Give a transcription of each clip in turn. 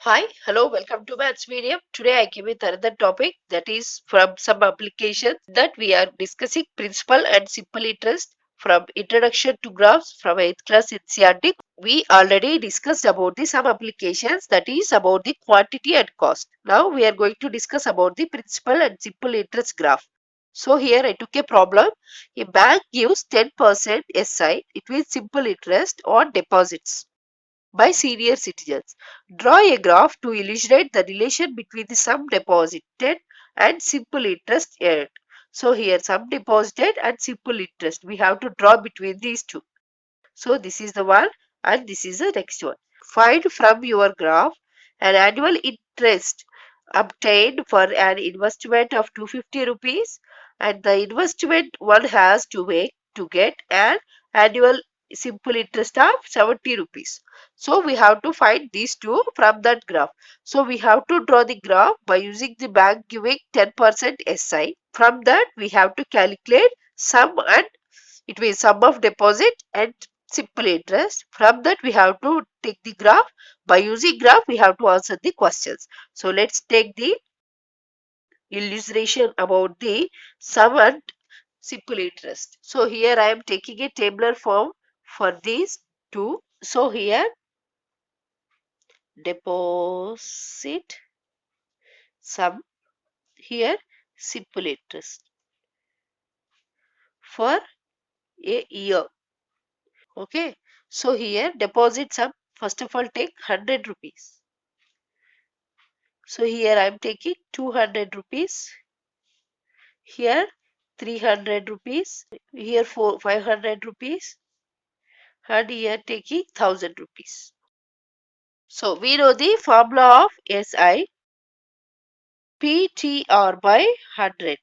Hi, hello, welcome to Maths Medium. Today I give it another topic that is from some applications that we are discussing principal and simple interest from introduction to graphs from 8th class NCERT. We already discussed about the some applications that is about the quantity and cost. Now we are going to discuss about the principal and simple interest graph. So here I took a problem. A bank gives 10% SI, it means simple interest on deposits by senior citizens. Draw a graph to illustrate the relation between the sum deposited and simple interest earned. So here sum deposited and simple interest. We have to draw between these two. So this is the one and this is the next one. Find from your graph an annual interest obtained for an investment of 250 rupees and the investment one has to make to get an annual simple interest of 70 rupees. So we have to find these two from that graph. So we have to draw the graph by using the bank giving 10% SI. From that we have to calculate sum and it means sum of deposit and simple interest. From that we have to take the graph. By using graph we have to answer the questions. So let's take the illustration about the sum and simple interest. So here I am taking a tabular form for these two. So here deposit sum, here simple interest for a year. Okay. So here deposit sum, first of all take 100 rupees. So here I am taking 200 rupees. Here 300 rupees. Here 500 rupees. And here taking 1000 rupees. So we know the formula of SI PTR by 100.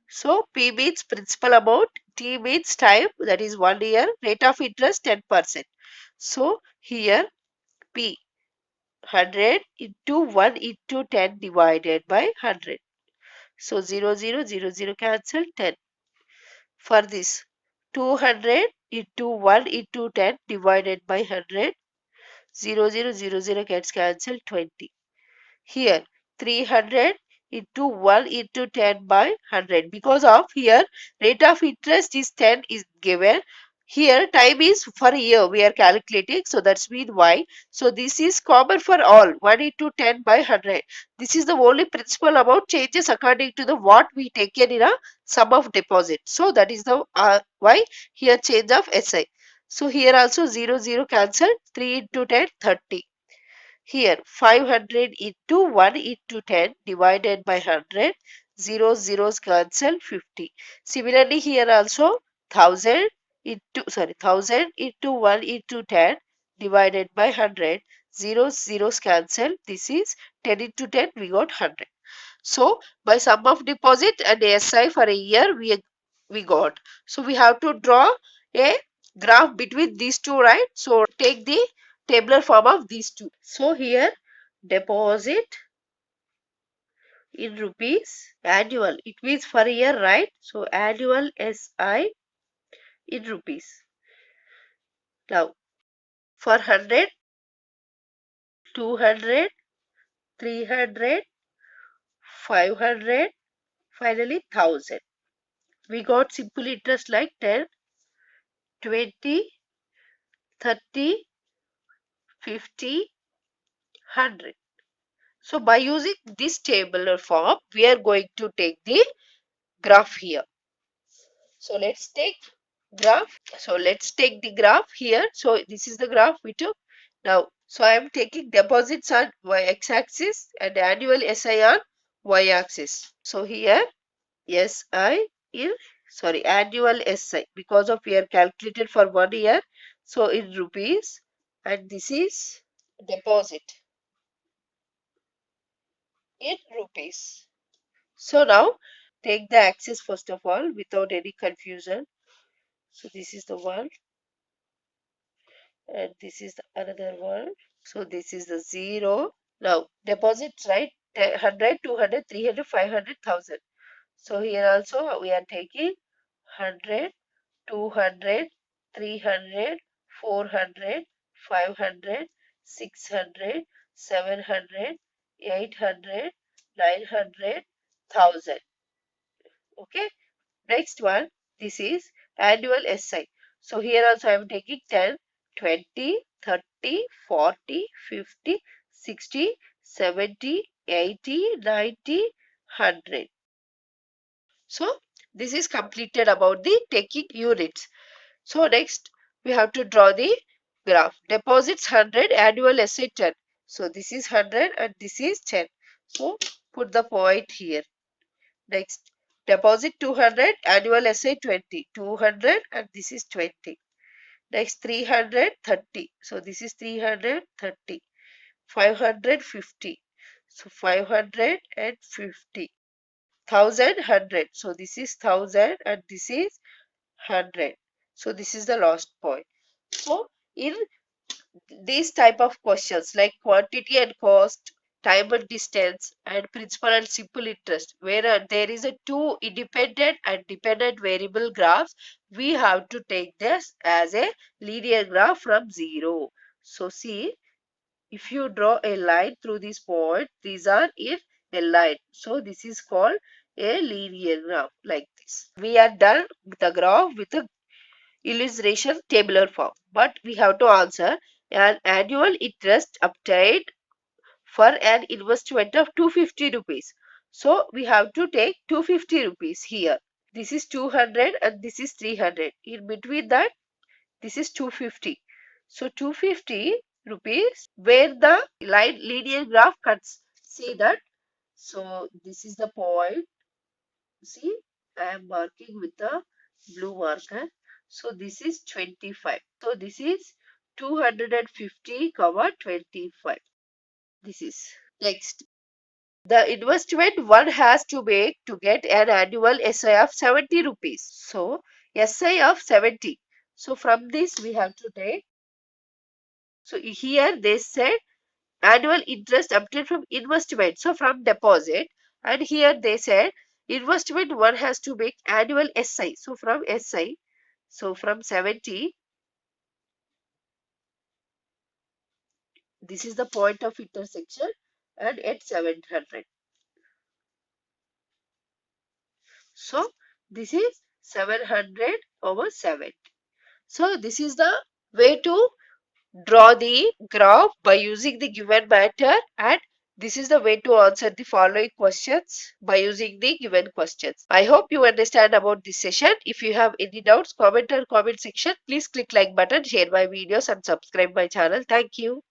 So P means principal amount, T means time, that is 1 year, rate of interest 10%. So here P 100 into 1 into 10 divided by 100. So 0, 0, 0, 0 cancel 10. For this 200 into 1 into 10 divided by 100, 0, 0, 0, 0 gets cancelled 20. Here 300 into 1 into 10 by 100, because of here rate of interest is 10 is given. Here time is for a year we are calculating, so that's mean why. So this is common for all, 1 into 10 by 100. This is the only principal amount changes according to the what we taken in a sum of deposit. So that is the why here change of SI. So here also 0, 0 cancel, 3 into 10 30. Here 500 into 1 into 10 divided by 100, zeros cancel 50. Similarly here also 1000 into 1 into 10 divided by 100, zeros cancel. This is 10 into 10 we got 100. So by sum of deposit and SI for a year we got. So we have to draw a graph between these two, right? So take the tabular form of these two. So here deposit in rupees annual. It means for a year, right? So annual SI in rupees. Now for 100, 200, 300, 500, finally 1000. We got simple interest like 10, 20, 30, 50, 100. So by using this tabular form, we are going to take the graph here. So let's take graph. So let's take the graph here. So this is the graph we took. Now, so I am taking deposits on y-axis and annual SI on y-axis. So here SI in annual SI, because of we are calculated for 1 year. So in rupees, and this is deposit in rupees. So now take the axis first of all without any confusion. So this is the one and this is the another one. So this is the 0. Now deposit, right? 100, 200, 300, 500, 1000. So here also we are taking 100, 200, 300, 400, 500, 600, 700, 800, 900, 1000. Okay. Next one, this is annual SI. So here also I am taking 10, 20, 30, 40, 50, 60, 70, 80, 90, 100. So this is completed about the taking units. So next we have to draw the graph. Deposits 100, annual asset 10. So this is 100 and this is 10. So put the point here. Next, deposit 200, annual asset 20. 200 and this is 20. Next, 330. So this is 330. 550. So 550. 1100. So this is 1000 and this is 100. So this is the last point. So in these type of questions like quantity and cost, time and distance, and principal and simple interest, where there is a two independent and dependent variable graphs, we have to take this as a linear graph from zero. So see, if you draw a line through this point, these are in a line. So this is called a linear graph like this. We are done with the graph with a illustration tabular form. But we have to answer an annual interest obtained for an investment of 250 rupees. So we have to take 250 rupees here. This is 200 and this is 300. In between that, this is 250. So 250 rupees where the line linear graph cuts. See that? So this is the point. See, I am marking with the blue marker. So this is 25. So this is 250 comma 25. This is next. The investment one has to make to get an annual SI of 70 rupees. So SI of 70. So from this we have to take. So here they said annual interest obtained from investment. So from deposit. And here they said investment one has to make annual SI. So from SI. So from 70, this is the point of intersection and at 700. So this is 700 over 70. So this is the way to draw the graph by using the given matter, and this is the way to answer the following questions by using the given questions. I hope you understand about this session. If you have any doubts, comment or comment section. Please click like button, share my videos and subscribe my channel. Thank you.